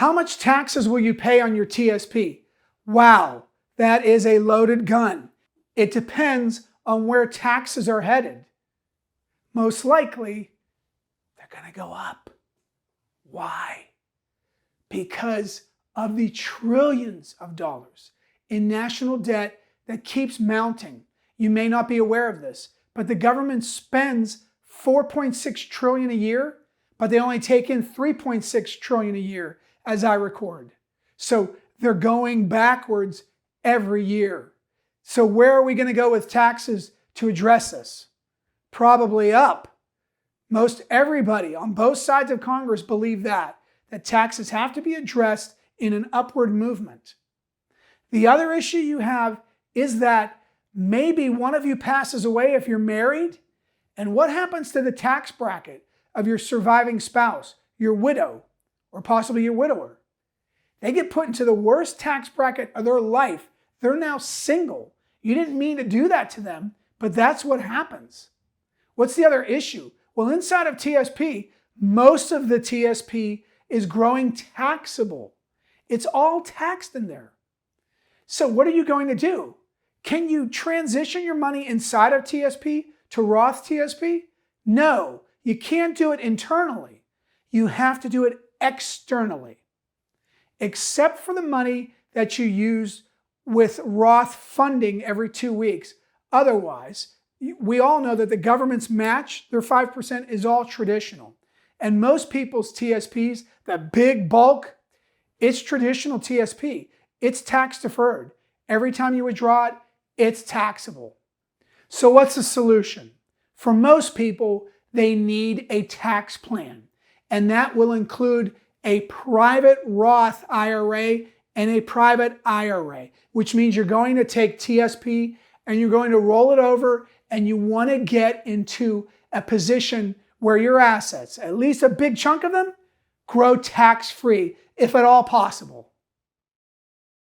How much taxes will you pay on your TSP? Wow, that is a loaded gun. It depends on where taxes are headed. Most likely, they're going to go up. Why? Because of the trillions of dollars in national debt that keeps mounting. You may not be aware of this, but the government spends $4.6 trillion a year, but they only take in $3.6 trillion a year as I record. So they're going backwards every year. So where are we going to go with taxes to address this? Probably up. Most everybody on both sides of Congress believe that taxes have to be addressed in an upward movement. The other issue you have is that maybe one of you passes away if you're married, and what happens to the tax bracket of your surviving spouse, your widow, or possibly your widower? They get put into the worst tax bracket of their life. They're now single. You didn't mean to do that to them, but that's what happens. What's the other issue? Well, inside of TSP, most of the TSP is growing taxable. It's all taxed in there. So what are you going to do? Can you transition your money inside of TSP to Roth TSP? No, you can't do it internally. You have to do it externally. Except for the money that you use with Roth funding every 2 weeks. Otherwise, we all know that the government's match, their 5%, is all traditional. And most people's TSPs, the big bulk, it's traditional TSP. It's tax deferred. Every time you withdraw it, it's taxable. So what's the solution? For most people, they need a tax plan. And that will include a private Roth IRA and a private IRA, which means you're going to take TSP and you're going to roll it over, and you want to get into a position where your assets, at least a big chunk of them, grow tax-free, if at all possible.